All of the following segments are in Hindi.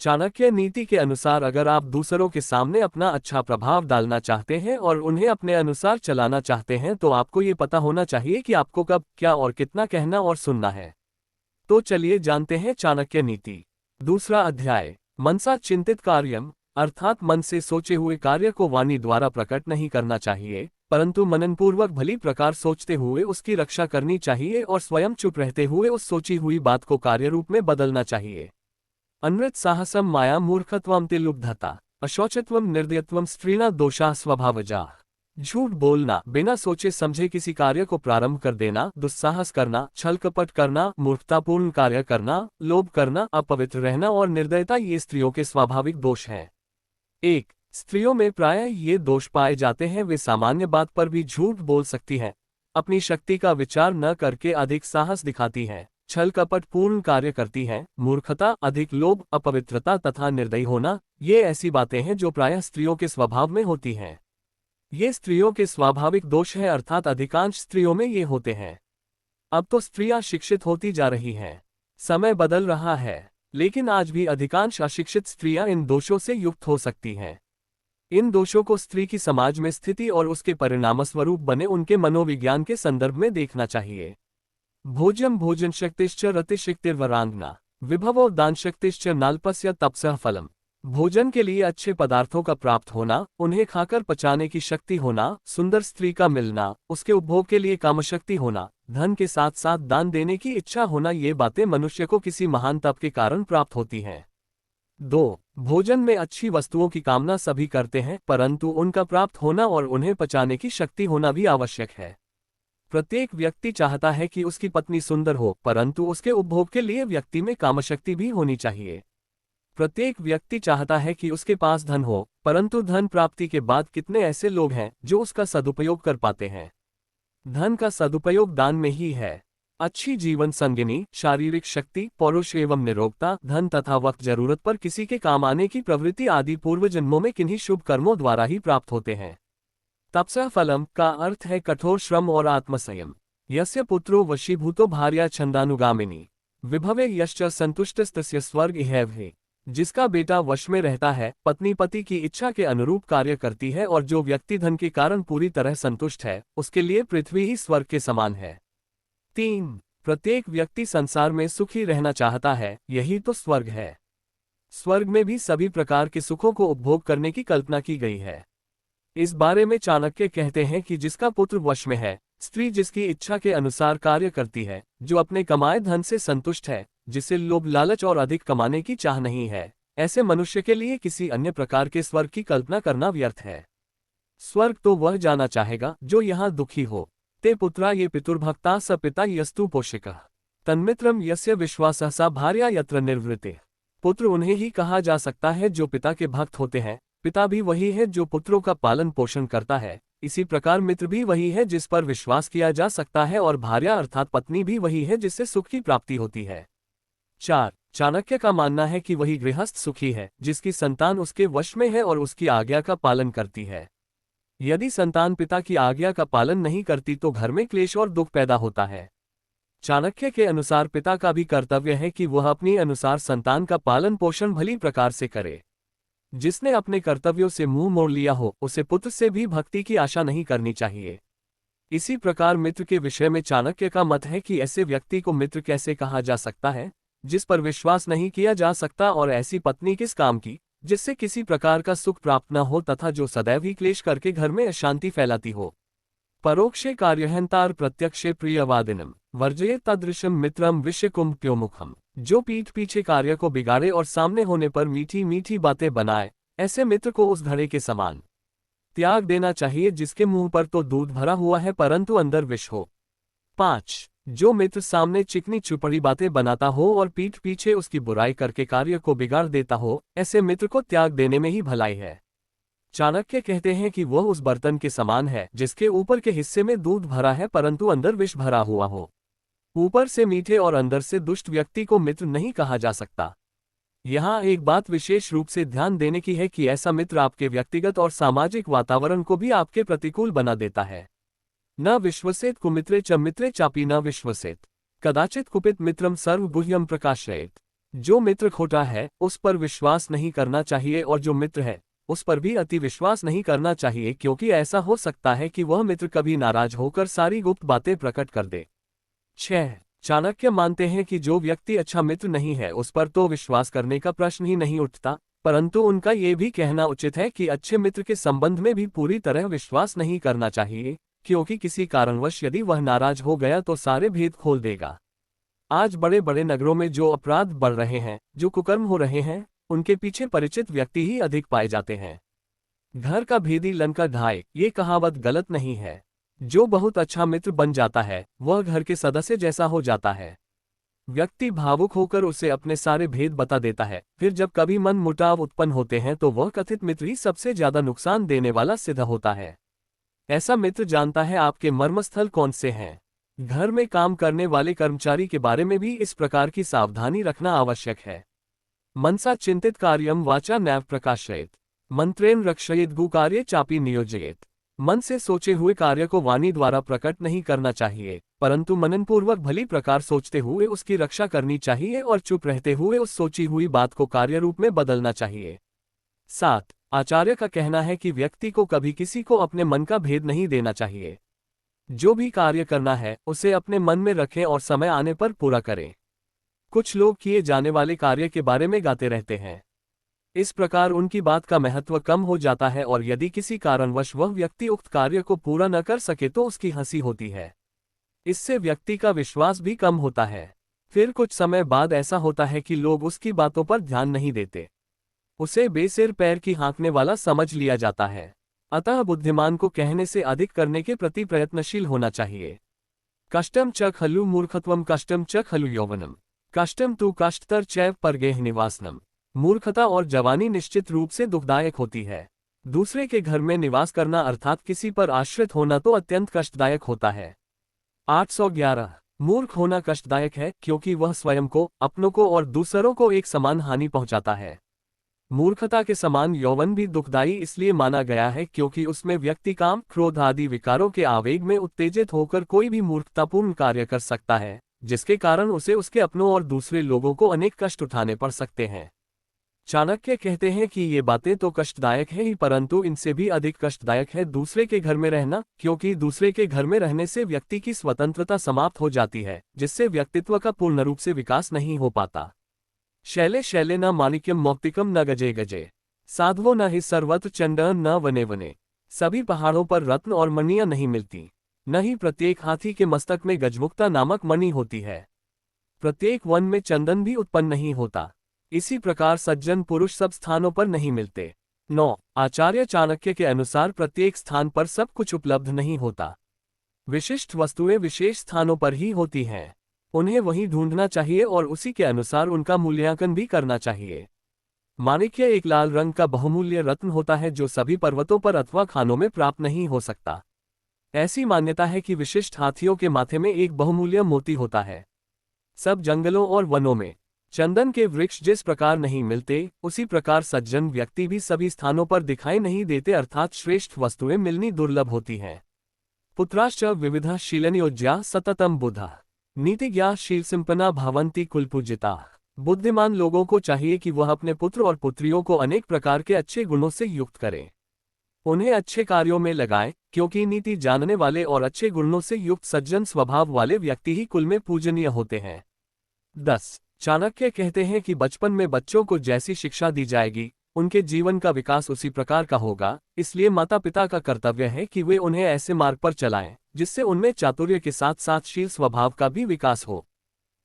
चाणक्य नीति के अनुसार अगर आप दूसरों के सामने अपना अच्छा प्रभाव डालना चाहते हैं और उन्हें अपने अनुसार चलाना चाहते हैं तो आपको ये पता होना चाहिए कि आपको कब, क्या और कितना कहना और सुनना है। तो चलिए जानते हैं चाणक्य नीति। दूसरा अध्याय, मनसा चिंतित कार्यम, अर्थात मन से सोचे हुए कार्य को वाणी द्वारा प्रकट नहीं करना चाहिए, परंतु मननपूर्वक भली प्रकार सोचते हुए उसकी रक्षा करनी चाहिए और स्वयं चुप रहते हुए उस सोची हुई बात को कार्य रूप में बदलना चाहिए। अनृत साहसम माया मूर्खत्वम तिलुब्धता अशौचत्वम निर्दयत्वम स्त्रीणा दोषा स्वभावजा। झूठ बोलना, बिना सोचे समझे किसी कार्य को प्रारंभ कर देना, दुस्साहस करना, छल कपट करना, मूर्खतापूर्ण कार्य करना, लोभ करना, अपवित्र रहना और निर्दयता ये स्त्रियों के स्वाभाविक दोष हैं। 1. स्त्रियों में प्रायः ये दोष पाए जाते हैं, वे सामान्य बात पर भी झूठ बोल सकती हैं, अपनी शक्ति का विचार न करके अधिक साहस दिखाती हैं, छल कपट पूर्ण कार्य करती हैं, मूर्खता, अधिक लोभ, अपवित्रता तथा निर्दयी होना, ये ऐसी बातें हैं जो प्रायः स्त्रियों के स्वभाव में होती हैं। ये स्त्रियों के स्वाभाविक दोष हैं, अर्थात अधिकांश स्त्रियों में ये होते हैं। अब तो स्त्रियां शिक्षित होती जा रही हैं, समय बदल रहा है, लेकिन आज भी अधिकांश अशिक्षित स्त्रियां इन दोषों से युक्त हो सकती हैं। इन दोषों को स्त्री की समाज में स्थिति और उसके परिणामस्वरूप बने उनके मनोविज्ञान के संदर्भ में देखना चाहिए। भोजम भोजन शक्तिश्च रतिशक्तिर्वरांगना विभवो दान शक्तिश्च नाल्पस्य तपसः फलम। भोजन के लिए अच्छे पदार्थों का प्राप्त होना, उन्हें खाकर पचाने की शक्ति होना, सुंदर स्त्री का मिलना, उसके उपभोग के लिए कामशक्ति होना, धन के साथ साथ दान देने की इच्छा होना, ये बातें मनुष्य को किसी महान तप के कारण प्राप्त होती हैं। 2. भोजन में अच्छी वस्तुओं की कामना सभी करते हैं, परंतु उनका प्राप्त होना और उन्हें पचाने की शक्ति होना भी आवश्यक है। प्रत्येक व्यक्ति चाहता है कि उसकी पत्नी सुंदर हो, परंतु उसके उपभोग के लिए व्यक्ति में कामशक्ति भी होनी चाहिए। प्रत्येक व्यक्ति चाहता है कि उसके पास धन हो, परंतु धन प्राप्ति के बाद कितने ऐसे लोग हैं जो उसका सदुपयोग कर पाते हैं। धन का सदुपयोग दान में ही है। अच्छी जीवन संगिनी, शारीरिक शक्ति, पौरुष एवं निरोगता, धन तथा वक्त जरूरत पर किसी के काम आने की प्रवृत्ति आदि पूर्व जन्मों में किन्हीं शुभ कर्मों द्वारा ही प्राप्त होते हैं। तपसा फलम का अर्थ है कठोर श्रम और आत्मसंयम। यस्य पुत्रो वशीभूतो भार्या छंदानुगामिनी विभवे यश्च संतुष्टस्तस्य स्वर्ग इहैव है। जिसका बेटा वश में रहता है, पत्नी पति की इच्छा के अनुरूप कार्य करती है और जो व्यक्ति धन के कारण पूरी तरह संतुष्ट है, उसके लिए पृथ्वी ही स्वर्ग के समान है। 3. प्रत्येक व्यक्ति संसार में सुखी रहना चाहता है, यही तो स्वर्ग है। स्वर्ग में भी सभी प्रकार के सुखों को उपभोग करने की कल्पना की गई है। इस बारे में चाणक्य कहते हैं कि जिसका पुत्र वश में है, स्त्री जिसकी इच्छा के अनुसार कार्य करती है, जो अपने कमाए धन से संतुष्ट है, जिसे लोभ लालच और अधिक कमाने की चाह नहीं है, ऐसे मनुष्य के लिए किसी अन्य प्रकार के स्वर्ग की कल्पना करना व्यर्थ है। स्वर्ग तो वह जाना चाहेगा जो यहाँ दुखी हो। ते पुत्रा ये पितुर्भक्ता स पिता यस्तु पोषिकः तन्मित्रम यस्य विश्वासः सा भार्या यत्र निर्वृते। पुत्र उन्हें ही कहा जा सकता है जो पिता के भक्त होते हैं, पिता भी वही है जो पुत्रों का पालन पोषण करता है, इसी प्रकार मित्र भी वही है जिस पर विश्वास किया जा सकता है और भार्या अर्थात पत्नी भी वही है जिससे सुख की प्राप्ति होती है। 4. चाणक्य का मानना है कि वही गृहस्थ सुखी है जिसकी संतान उसके वश में है और उसकी आज्ञा का पालन करती है। यदि संतान पिता की आज्ञा का पालन नहीं करती तो घर में क्लेश और दुख पैदा होता है। चाणक्य के अनुसार पिता का भी कर्तव्य है कि वह अपनी अनुसार संतान का पालन पोषण भली प्रकार से करे। जिसने अपने कर्तव्यों से मुंह मोड़ लिया हो, उसे पुत्र से भी भक्ति की आशा नहीं करनी चाहिए। इसी प्रकार मित्र के विषय में चाणक्य का मत है कि ऐसे व्यक्ति को मित्र कैसे कहा जा सकता है जिस पर विश्वास नहीं किया जा सकता, और ऐसी पत्नी किस काम की जिससे किसी प्रकार का सुख प्राप्त न हो तथा जो सदैव ही क्लेश करके घर में अशांति फैलाती हो। परोक्षे कार्यहंतार प्रत्यक्षे प्रियवादिनम वर्जये तदृशम मित्रम विषयकुंभ्योमुखम। जो पीठ पीछे कार्य को बिगाड़े और सामने होने पर मीठी मीठी बातें बनाए, ऐसे मित्र को उस घड़े के समान त्याग देना चाहिए जिसके मुंह पर तो दूध भरा हुआ है परंतु अंदर विष हो। 5. जो मित्र सामने चिकनी चुपड़ी बातें बनाता हो और पीठ पीछे उसकी बुराई करके कार्य को बिगाड़ देता हो, ऐसे मित्र को त्याग देने में ही भलाई है। चाणक्य कहते हैं कि वह उस बर्तन के समान है जिसके ऊपर के हिस्से में दूध भरा है परंतु अंदर विष भरा हुआ हो। ऊपर से मीठे और अंदर से दुष्ट व्यक्ति को मित्र नहीं कहा जा सकता। यहाँ एक बात विशेष रूप से ध्यान देने की है कि ऐसा मित्र आपके व्यक्तिगत और सामाजिक वातावरण को भी आपके प्रतिकूल बना देता है। न विश्वसेत कुमित्रे च मित्रे चापी न विश्वसेत कदाचित कुपित मित्रम सर्वगुह्यम प्रकाशयेत। जो मित्र खोटा है उस पर विश्वास नहीं करना चाहिए, और जो मित्र है उस पर भी अति विश्वास नहीं करना चाहिए, क्योंकि ऐसा हो सकता है कि वह मित्र कभी नाराज होकर सारी गुप्त बातें प्रकट कर दे। 6. चाणक्य मानते हैं कि जो व्यक्ति अच्छा मित्र नहीं है उस पर तो विश्वास करने का प्रश्न ही नहीं उठता, परंतु उनका ये भी कहना उचित है कि अच्छे मित्र के संबंध में भी पूरी तरह विश्वास नहीं करना चाहिए, क्योंकि किसी कारणवश यदि वह नाराज हो गया तो सारे भेद खोल देगा। आज बड़े बड़े नगरों में जो अपराध बढ़ रहे हैं, जो कुकर्म हो रहे हैं, उनके पीछे परिचित व्यक्ति ही अधिक पाए जाते हैं। घर का भेदी लंका ढाए, ये कहावत गलत नहीं है। जो बहुत अच्छा मित्र बन जाता है वह घर के सदस्य जैसा हो जाता है। व्यक्ति भावुक होकर उसे अपने सारे भेद बता देता है, फिर जब कभी मन मुटाव उत्पन्न होते हैं तो वह कथित मित्र ही सबसे ज्यादा नुकसान देने वाला सिद्ध होता है। ऐसा मित्र जानता है आपके मर्मस्थल कौन से हैं। घर में काम करने वाले कर्मचारी के बारे में भी इस प्रकार की सावधानी रखना आवश्यक है। मनसा चिंतित कार्यम वाचा नैव प्रकाशयेत, मंत्रेण रक्षयेत गुकार्ये चापि नियोजयेत। मन से सोचे हुए कार्य को वाणी द्वारा प्रकट नहीं करना चाहिए, परंतु मननपूर्वक भली प्रकार सोचते हुए उसकी रक्षा करनी चाहिए और चुप रहते हुए उस सोची हुई बात को कार्य रूप में बदलना चाहिए। 7. आचार्य का कहना है कि व्यक्ति को कभी किसी को अपने मन का भेद नहीं देना चाहिए। जो भी कार्य करना है उसे अपने मन में रखें और समय आने पर पूरा करें। कुछ लोग किए जाने वाले कार्य के बारे में गाते रहते हैं। इस प्रकार उनकी बात का महत्व कम हो जाता है, और यदि किसी कारणवश वह व्यक्ति उक्त कार्य को पूरा न कर सके तो उसकी हंसी होती है। इससे व्यक्ति का विश्वास भी कम होता है। फिर कुछ समय बाद ऐसा होता है कि लोग उसकी बातों पर ध्यान नहीं देते, उसे बेसिर पैर की हाँकने वाला समझ लिया जाता है। अतः बुद्धिमान को कहने से अधिक करने के प्रति प्रयत्नशील होना चाहिए। कष्टम च खलु मूर्खत्वम कष्टम च खलु यौवनम, कष्टम तु कष्टतर चैव परगेह निवासनम। मूर्खता और जवानी निश्चित रूप से दुखदायक होती है। दूसरे के घर में निवास करना अर्थात किसी पर आश्रित होना तो अत्यंत कष्टदायक होता है। 811. मूर्ख होना कष्टदायक है क्योंकि वह स्वयं को, अपनों को और दूसरों को एक समान हानि पहुंचाता है। मूर्खता के समान यौवन भी दुखदायी इसलिए माना गया है क्योंकि उसमें व्यक्ति काम, क्रोध आदि विकारों के आवेग में उत्तेजित होकर कोई भी मूर्खतापूर्ण कार्य कर सकता है, जिसके कारण उसे उसके अपनों और दूसरे लोगों को अनेक कष्ट उठाने पड़ सकते हैं। चाणक्य कहते हैं कि ये बातें तो कष्टदायक है ही, परंतु इनसे भी अधिक कष्टदायक है दूसरे के घर में रहना, क्योंकि दूसरे के घर में रहने से व्यक्ति की स्वतंत्रता समाप्त हो जाती है, जिससे व्यक्तित्व का पूर्ण रूप से विकास नहीं हो पाता। शैले शैले न माणिक्यम मौक्तिकम न गजे गजे, साधवो न ही सर्वत्र चंडन न वने वने। सभी पहाड़ों पर रत्न और मणियां नहीं मिलती, न ही प्रत्येक हाथी के मस्तक में गजमुक्ता नामक मणि होती है। प्रत्येक वन में चंदन भी उत्पन्न नहीं होता। इसी प्रकार सज्जन पुरुष सब स्थानों पर नहीं मिलते। 9. आचार्य चाणक्य के अनुसार प्रत्येक स्थान पर सब कुछ उपलब्ध नहीं होता। विशिष्ट वस्तुएं विशेष स्थानों पर ही होती हैं। उन्हें वहीं ढूंढना चाहिए और उसी के अनुसार उनका मूल्यांकन भी करना चाहिए। माणिक्य एक लाल रंग का बहुमूल्य रत्न होता है जो सभी पर्वतों पर अथवा खानों में प्राप्त नहीं हो सकता। ऐसी मान्यता है कि विशिष्ट हाथियों के माथे में एक बहुमूल्य मोती होता है। सब जंगलों और वनों में चंदन के वृक्ष जिस प्रकार नहीं मिलते, उसी प्रकार सज्जन व्यक्ति भी सभी स्थानों पर दिखाई नहीं देते, अर्थात श्रेष्ठ वस्तुएं मिलनी दुर्लभ होती हैं। पुत्राश्च विविधा शीलनियोज्या सततम बुधा, नीतिज्ञा शील संपन्ना भवन्ति कुलपूजिता। बुद्धिमान लोगों को चाहिए कि वह अपने पुत्र और पुत्रियों को अनेक प्रकार के अच्छे गुणों से युक्त करें, उन्हें अच्छे कार्यों में लगाएं, क्योंकि नीति जानने वाले और अच्छे गुणों से युक्त सज्जन स्वभाव वाले व्यक्ति ही कुल में पूजनीय होते हैं। 10. चाणक्य कहते हैं कि बचपन में बच्चों को जैसी शिक्षा दी जाएगी, उनके जीवन का विकास उसी प्रकार का होगा, इसलिए माता पिता का कर्तव्य है कि वे उन्हें ऐसे मार्ग पर चलाएं, जिससे उनमें चातुर्य के साथ साथ शील स्वभाव का भी विकास हो।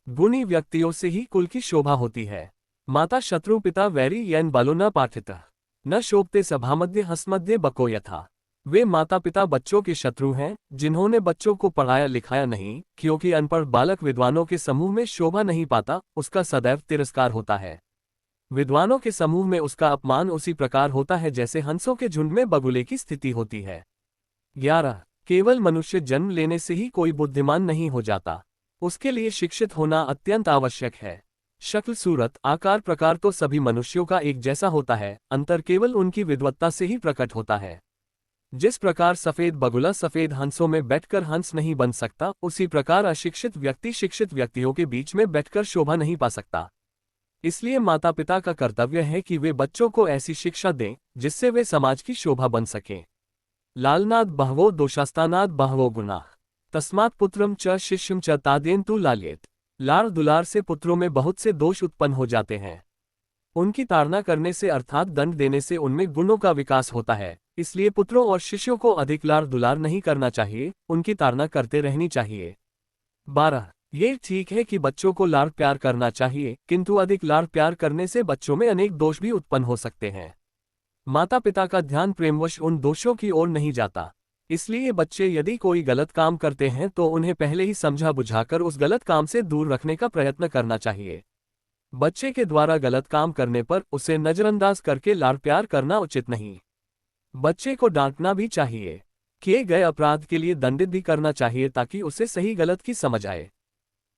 गुणी व्यक्तियों से ही कुल की शोभा होती है। माता शत्रु पिता वैरी येन बालो न पाठित न शोभते सभामध्ये हसमध्ये बको यथा। वे माता पिता बच्चों के शत्रु हैं, जिन्होंने बच्चों को पढ़ाया लिखाया नहीं, क्योंकि अनपढ़ बालक विद्वानों के समूह में शोभा नहीं पाता, उसका सदैव तिरस्कार होता है। विद्वानों के समूह में उसका अपमान उसी प्रकार होता है जैसे हंसों के झुंड में बगुले की स्थिति होती है। 11. केवल मनुष्य जन्म लेने से ही कोई बुद्धिमान नहीं हो जाता, उसके लिए शिक्षित होना अत्यंत आवश्यक है। शक्ल सूरत आकार प्रकार तो सभी मनुष्यों का एक जैसा होता है, अंतर केवल उनकी विद्वत्ता से ही प्रकट होता है। जिस प्रकार सफेद बगुला सफेद हंसों में बैठकर हंस नहीं बन सकता, उसी प्रकार अशिक्षित व्यक्ति शिक्षित व्यक्तियों के बीच में बैठकर शोभा नहीं पा सकता। इसलिए माता पिता का कर्तव्य है कि वे बच्चों को ऐसी शिक्षा दें जिससे वे समाज की शोभा बन सकें। लालनाद बहवो दोषास्तानाद बहवो गुनाह तस्मात् पुत्रम च शिष्यम च तादेन्तु लाल्येत। लाड़ दुलार से पुत्रों में बहुत से दोष उत्पन्न हो जाते हैं। उनकी ताड़ना करने से अर्थात दंड देने से उनमें गुणों का विकास होता है। इसलिए पुत्रों और शिष्यों को अधिक लाड़ दुलार नहीं करना चाहिए, उनकी ताड़ना करते रहनी चाहिए। 12। ये ठीक है कि बच्चों को लाड़ प्यार करना चाहिए, किंतु अधिक लाड़ प्यार करने से बच्चों में अनेक दोष भी उत्पन्न हो सकते हैं। माता पिता का ध्यान प्रेमवश उन दोषों की ओर नहीं जाता। इसलिए बच्चे यदि कोई गलत काम करते हैं तो उन्हें पहले ही समझा बुझाकर उस गलत काम से दूर रखने का प्रयत्न करना चाहिए। बच्चे के द्वारा गलत काम करने पर उसे नजरअंदाज करके लाड़ प्यार करना उचित नहीं। बच्चे को डांटना भी चाहिए, किए गए अपराध के लिए दंडित भी करना चाहिए ताकि उसे सही गलत की समझ आए।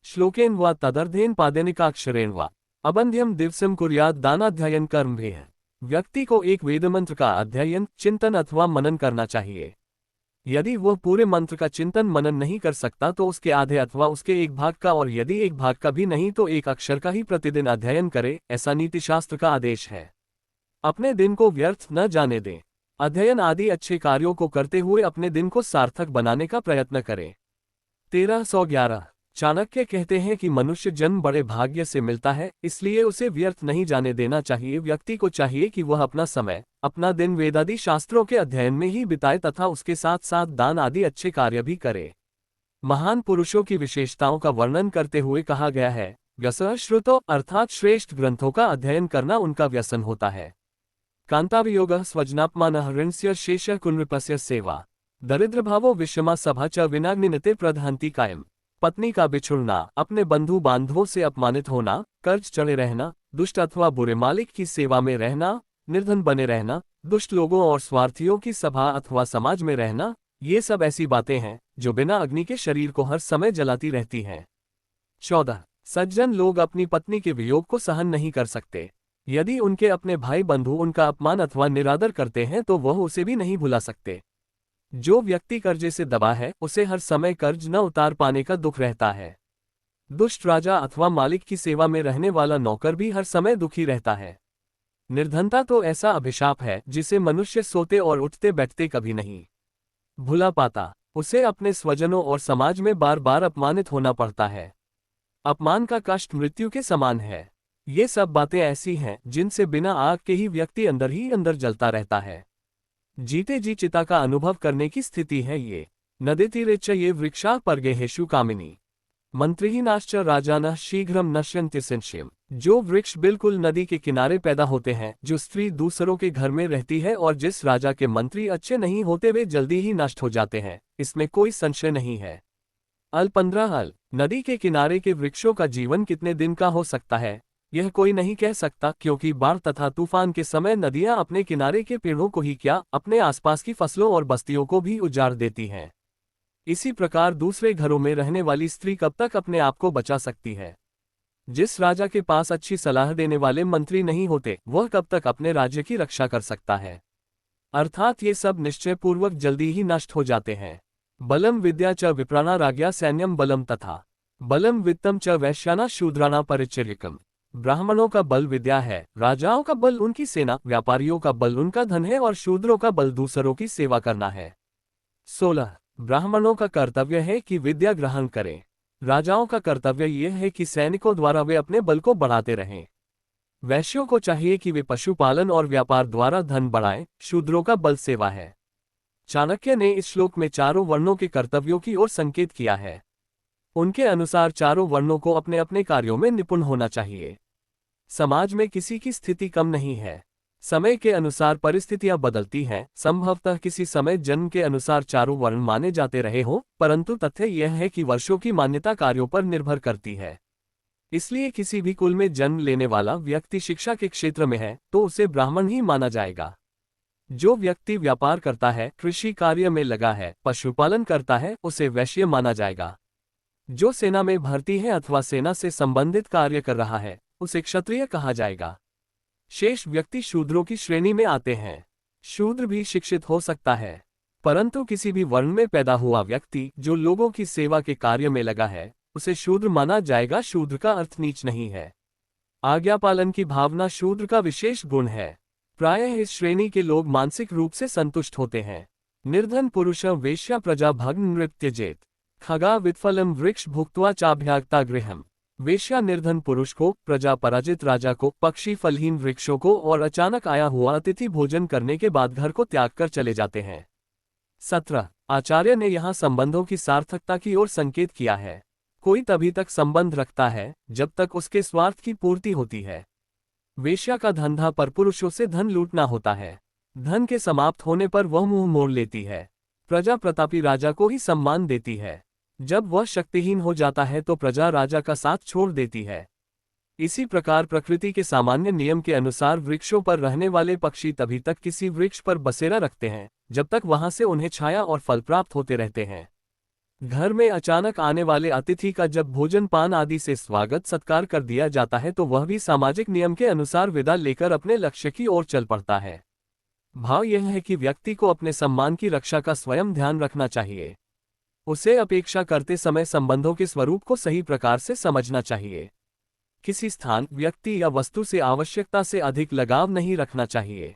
श्लोकेन व तदर्थेन पादेनिकाक्षरेण व अबंध्यम दिवसम कुर्यात दानाध्ययन कर्म भी है। व्यक्ति को एक वेदमंत्र का अध्ययन, चिंतन अथवा मनन करना चाहिए। यदि वह पूरे मंत्र का चिंतन मनन नहीं कर सकता तो उसके आधे अथवा उसके एक भाग का, और यदि एक भाग का भी नहीं तो एक अक्षर का ही प्रतिदिन अध्ययन करे, ऐसा नीतिशास्त्र का आदेश है। अपने दिन को व्यर्थ न जाने दें। अध्ययन आदि अच्छे कार्यों को करते हुए अपने दिन को सार्थक बनाने का प्रयत्न करें। 1311 चाणक्य कहते हैं कि मनुष्य जन्म बड़े भाग्य से मिलता है, इसलिए उसे व्यर्थ नहीं जाने देना चाहिए। व्यक्ति को चाहिए कि वह अपना समय, अपना दिन वेदादि शास्त्रों के अध्ययन में ही बिताए तथा उसके साथ साथ दान आदि अच्छे कार्य भी करे। महान पुरुषों की विशेषताओं का वर्णन करते हुए कहा गया है, व्यसः श्रुतो अर्थात श्रेष्ठ ग्रंथों का अध्ययन करना उनका व्यसन होता है। कांतावियोगः स्वजनापमानः ऋणस्य शेषः कुनृपस्य सेवा दरिद्रभावो विषमा सभा च विनाग्निनते प्रदहन्ति कायम। पत्नी का बिछुड़ना, अपने बंधु बांधवों से अपमानित होना, कर्ज चढ़े रहना, दुष्ट अथवा बुरे मालिक की सेवा में रहना, निर्धन बने रहना, दुष्ट लोगों और स्वार्थियों की सभा अथवा समाज में रहना, ये सब ऐसी बातें हैं जो बिना अग्नि के शरीर को हर समय जलाती रहती हैं। 14 सज्जन लोग अपनी पत्नी के वियोग को सहन नहीं कर सकते। यदि उनके अपने भाई बंधु उनका अपमान अथवा निरादर करते हैं तो वह उसे भी नहीं भुला सकते। जो व्यक्ति कर्जे से दबा है उसे हर समय कर्ज न उतार पाने का दुख रहता है। दुष्ट राजा अथवा मालिक की सेवा में रहने वाला नौकर भी हर समय दुखी रहता है। निर्धनता तो ऐसा अभिशाप है जिसे मनुष्य सोते और उठते बैठते कभी नहीं भुला पाता। उसे अपने स्वजनों और समाज में बार बार अपमानित होना पड़ता है। अपमान का कष्ट मृत्यु के समान है। ये सब बातें ऐसी हैं जिनसे बिना आग के ही व्यक्ति अंदर ही अंदर जलता रहता है। जीते जी चिता का अनुभव करने की स्थिति है ये। नदीतीरेच्च ये वृक्षा परगेहेषु कामिनी मंत्रिहीनाश्च राजानः शीघ्रम नश्यन्ति संशयम्। जो वृक्ष बिल्कुल नदी के किनारे पैदा होते हैं, जो स्त्री दूसरों के घर में रहती है और जिस राजा के मंत्री अच्छे नहीं होते वे जल्दी ही नष्ट हो जाते हैं, इसमें कोई संशय नहीं है। अल 15 अल नदी के किनारे के वृक्षों का जीवन कितने दिन का हो सकता है यह कोई नहीं कह सकता, क्योंकि बाढ़ तथा तूफान के समय नदियां अपने किनारे के पेड़ों को ही क्या, अपने आसपास की फसलों और बस्तियों को भी उजाड़ देती हैं। इसी प्रकार दूसरे घरों में रहने वाली स्त्री कब तक अपने आप को बचा सकती है। जिस राजा के पास अच्छी सलाह देने वाले मंत्री नहीं होते वह कब तक अपने राज्य की रक्षा कर सकता है। अर्थात ये सब निश्चय पूर्वक जल्दी ही नष्ट हो जाते हैं। बलम विद्या च विप्राणा राज्ञा सैन्यम बलम तथा बलम वित्तम च वैश्याना शूद्राणा परिचर्यकम। ब्राह्मणों का बल विद्या है, राजाओं का बल उनकी सेना, व्यापारियों का बल उनका धन है और शूद्रों का बल दूसरों की सेवा करना है। 16 ब्राह्मणों का कर्तव्य है कि विद्या ग्रहण करें। राजाओं का कर्तव्य यह है कि सैनिकों द्वारा वे अपने बल को बढ़ाते रहें। वैश्यों को चाहिए कि वे पशुपालन और व्यापार द्वारा धन बढ़ाएं। शूद्रों का बल सेवा है। चाणक्य ने इस श्लोक में चारों वर्णों के कर्तव्यों की ओर संकेत किया है। उनके अनुसार चारों वर्णों को अपने अपने कार्यों में निपुण होना चाहिए। समाज में किसी की स्थिति कम नहीं है। समय के अनुसार परिस्थितियां बदलती हैं। संभवतः किसी समय जन्म के अनुसार चारों वर्ण माने जाते रहे हों, परंतु तथ्य यह है कि वर्षों की मान्यता कार्यों पर निर्भर करती है। इसलिए किसी भी कुल में जन्म लेने वाला व्यक्ति शिक्षा के क्षेत्र में है तो उसे ब्राह्मण ही माना जाएगा। जो व्यक्ति व्यापार करता है, कृषि कार्य में लगा है, पशुपालन करता है, उसे वैश्य माना जाएगा। जो सेना में भर्ती है अथवा सेना से संबंधित कार्य कर रहा है उसे क्षत्रिय कहा जाएगा। शेष व्यक्ति शूद्रों की श्रेणी में आते हैं। शूद्र भी शिक्षित हो सकता है, परंतु किसी भी वर्ण में पैदा हुआ व्यक्ति जो लोगों की सेवा के कार्य में लगा है उसे शूद्र माना जाएगा। शूद्र का अर्थ नीच नहीं है। आज्ञा पालन की भावना शूद्र का विशेष गुण है। प्रायः इस श्रेणी के लोग मानसिक रूप से संतुष्ट होते हैं। निर्धन पुरुष वेश्या प्रजा भग्न नृत्यजेत। खगा वित्फलम वृक्ष भुक्त्वा चाभ्यागता गृहम। वेश्या निर्धन पुरुष को, प्रजा पराजित राजा को, पक्षी फलहीन वृक्षों को और अचानक आया हुआ अतिथि भोजन करने के बाद घर को त्याग कर चले जाते हैं। 17 आचार्य ने यहाँ संबंधों की सार्थकता की ओर संकेत किया है। कोई तभी तक संबंध रखता है जब तक उसके स्वार्थ की पूर्ति होती है। वेश्या का धंधा परपुरुषों से धन लूटना होता है। धन के समाप्त होने पर वह मुंह मोड़ लेती है। प्रजा प्रतापी राजा को ही सम्मान देती है। जब वह शक्तिहीन हो जाता है तो प्रजा राजा का साथ छोड़ देती है। इसी प्रकार प्रकृति के सामान्य नियम के अनुसार वृक्षों पर रहने वाले पक्षी तभी तक किसी वृक्ष पर बसेरा रखते हैं जब तक वहां से उन्हें छाया और फल प्राप्त होते रहते हैं। घर में अचानक आने वाले अतिथि का जब भोजन पान आदि से स्वागत सत्कार कर दिया जाता है तो वह भी सामाजिक नियम के अनुसार विदा लेकर अपने लक्ष्य की ओर चल पड़ता है। भाव यह है कि व्यक्ति को अपने सम्मान की रक्षा का स्वयं ध्यान रखना चाहिए। उसे अपेक्षा करते समय संबंधों के स्वरूप को सही प्रकार से समझना चाहिए। किसी स्थान, व्यक्ति या वस्तु से आवश्यकता से अधिक लगाव नहीं रखना चाहिए।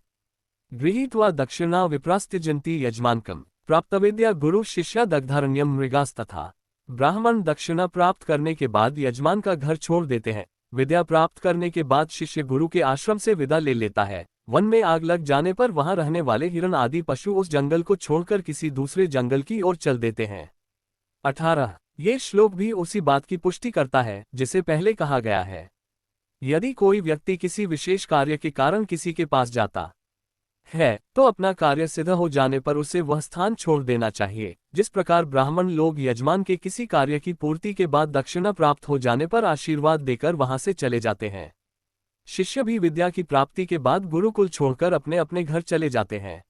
गृहीत्वा दक्षिणा विप्रास्त्यजन्ति यजमानकम। प्राप्तविद्या गुरु शिष्या दग्धारण्यम मृगास्तथा। ब्राह्मण दक्षिणा प्राप्त करने के बाद यजमान का घर छोड़ देते हैं। विद्या प्राप्त करने के बाद शिष्य गुरु के आश्रम से विदा ले लेता है। वन में आग लग जाने पर वहां रहने वाले हिरण आदि पशु उस जंगल को छोड़कर किसी दूसरे जंगल की ओर चल देते हैं। 18 ये श्लोक भी उसी बात की पुष्टि करता है जिसे पहले कहा गया है। यदि कोई व्यक्ति किसी विशेष कार्य के कारण किसी के पास जाता है तो अपना कार्य सिद्ध हो जाने पर उसे वह स्थान छोड़ देना चाहिए। जिस प्रकार ब्राह्मण लोग यजमान के किसी कार्य की पूर्ति के बाद दक्षिणा प्राप्त हो जाने पर आशीर्वाद देकर वहां से चले जाते हैं, शिष्य भी विद्या की प्राप्ति के बाद गुरुकुल छोड़कर अपने अपने घर चले जाते हैं।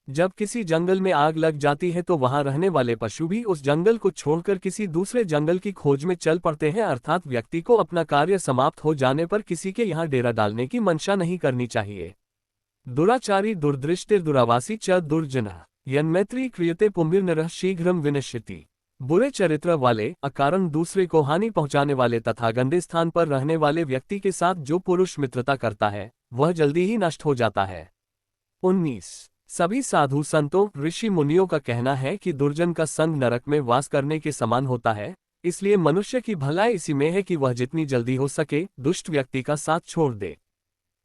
जब किसी जंगल में आग लग जाती है तो वहां रहने वाले पशु भी उस जंगल को छोड़कर किसी दूसरे जंगल की खोज में चल पड़ते हैं। अर्थात व्यक्ति को अपना कार्य समाप्त हो जाने पर किसी के यहाँ डेरा डालने की मंशा नहीं करनी चाहिए। दुराचारी दुर्दृष्टिर दुरावासी च दुर्जनः यन्मैत्री क्रियते पुंभिर्नरः शीघ्रम विनश्यति। बुरे चरित्र वाले, अकारण दूसरे को हानि पहुंचाने वाले तथा गंदे स्थान पर रहने वाले व्यक्ति के साथ जो पुरुष मित्रता करता है वह जल्दी ही नष्ट हो जाता है। 19 सभी साधु संतों, ऋषि मुनियों का कहना है कि दुर्जन का संग नरक में वास करने के समान होता है। इसलिए मनुष्य की भलाई इसी में है कि वह जितनी जल्दी हो सके दुष्ट व्यक्ति का साथ छोड़ दे।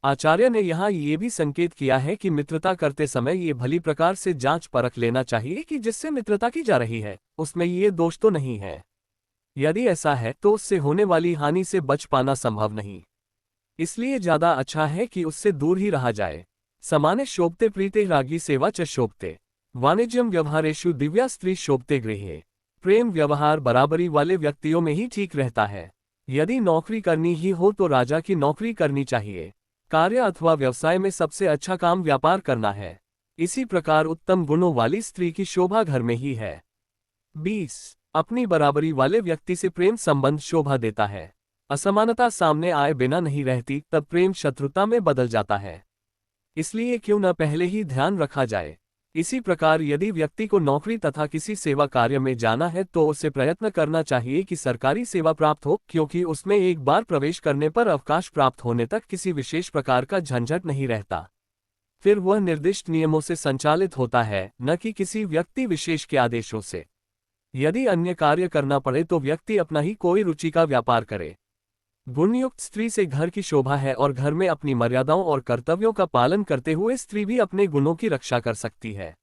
आचार्य ने यहाँ ये भी संकेत किया है कि मित्रता करते समय ये भली प्रकार से जांच परख लेना चाहिए कि जिससे मित्रता की जा रही है उसमें ये दोष तो नहीं है। यदि ऐसा है तो उससे होने वाली हानि से बच पाना संभव नहीं, इसलिए ज्यादा अच्छा है कि उससे दूर ही रहा जाए। समाने शोभते प्रीते रागी सेवा च शोभते। वाणिज्यम व्यवहारेषु दिव्या स्त्री शोभते गृहे। प्रेम व्यवहार बराबरी वाले व्यक्तियों में ही ठीक रहता है। यदि नौकरी करनी ही हो तो राजा की नौकरी करनी चाहिए। कार्य अथवा व्यवसाय में सबसे अच्छा काम व्यापार करना है। इसी प्रकार उत्तम गुणों वाली स्त्री की शोभा घर में ही है। 20 अपनी बराबरी वाले व्यक्ति से प्रेम संबंध शोभा देता है। असमानता सामने आए बिना नहीं रहती, तब प्रेम शत्रुता में बदल जाता है। इसलिए क्यों न पहले ही ध्यान रखा जाए। इसी प्रकार यदि व्यक्ति को नौकरी तथा किसी सेवा कार्य में जाना है तो उसे प्रयत्न करना चाहिए कि सरकारी सेवा प्राप्त हो, क्योंकि उसमें एक बार प्रवेश करने पर अवकाश प्राप्त होने तक किसी विशेष प्रकार का झंझट नहीं रहता। फिर वह निर्दिष्ट नियमों से संचालित होता है, न कि किसी व्यक्ति विशेष के आदेशों से। यदि अन्य कार्य करना पड़े तो व्यक्ति अपना ही कोई रुचि का व्यापार करे। गुणयुक्त स्त्री से घर की शोभा है और घर में अपनी मर्यादाओं और कर्तव्यों का पालन करते हुए स्त्री भी अपने गुणों की रक्षा कर सकती है।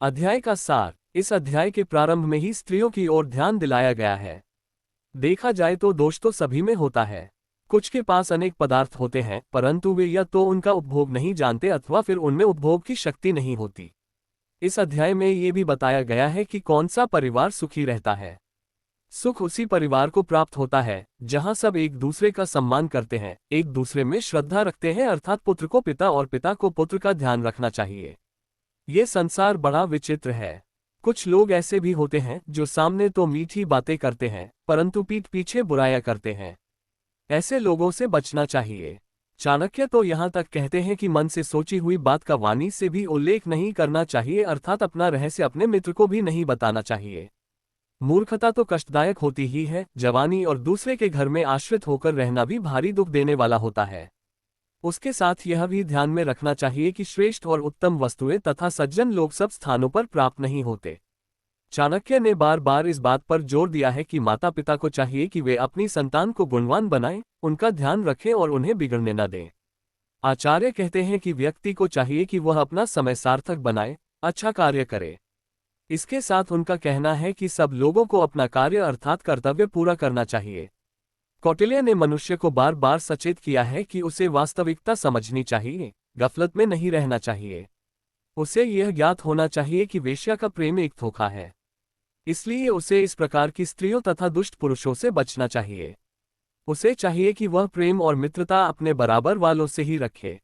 अध्याय का सार। इस अध्याय के प्रारंभ में ही स्त्रियों की ओर ध्यान दिलाया गया है। देखा जाए तो दोष तो सभी में होता है। कुछ के पास अनेक पदार्थ होते हैं परंतु वे या तो उनका उपभोग नहीं जानते अथवा फिर उनमें उपभोग की शक्ति नहीं होती। इस अध्याय में ये भी बताया गया है कि कौन सा परिवार सुखी रहता है। सुख उसी परिवार को प्राप्त होता है जहां सब एक दूसरे का सम्मान करते हैं, एक दूसरे में श्रद्धा रखते हैं, अर्थात पुत्र को पिता और पिता को पुत्र का ध्यान रखना चाहिए। ये संसार बड़ा विचित्र है। कुछ लोग ऐसे भी होते हैं जो सामने तो मीठी बातें करते हैं परंतु पीठ पीछे बुराइयां करते हैं। ऐसे लोगों से बचना चाहिए। चाणक्य तो यहाँ तक कहते हैं कि मन से सोची हुई बात का वाणी से भी उल्लेख नहीं करना चाहिए, अर्थात अपना रहस्य अपने मित्र को भी नहीं बताना चाहिए। मूर्खता तो कष्टदायक होती ही है, जवानी और दूसरे के घर में आश्रित होकर रहना भी भारी दुख देने वाला होता है। उसके साथ यह भी ध्यान में रखना चाहिए कि श्रेष्ठ और उत्तम वस्तुएं तथा सज्जन लोग सब स्थानों पर प्राप्त नहीं होते। चाणक्य ने बार बार इस बात पर जोर दिया है कि माता पिता को चाहिए कि वे अपनी संतान को गुणवान बनाएं, उनका ध्यान रखें और उन्हें बिगड़ने न दें। आचार्य कहते हैं कि व्यक्ति को चाहिए कि वह अपना समय सार्थक बनाए, अच्छा कार्य करे। इसके साथ उनका कहना है कि सब लोगों को अपना कार्य अर्थात कर्तव्य पूरा करना चाहिए। कौटिल्य ने मनुष्य को बार बार सचेत किया है कि उसे वास्तविकता समझनी चाहिए, गफलत में नहीं रहना चाहिए। उसे यह ज्ञात होना चाहिए कि वेश्या का प्रेम एक धोखा है, इसलिए उसे इस प्रकार की स्त्रियों तथा दुष्ट पुरुषों से बचना चाहिए। उसे चाहिए कि वह प्रेम और मित्रता अपने बराबर वालों से ही रखे।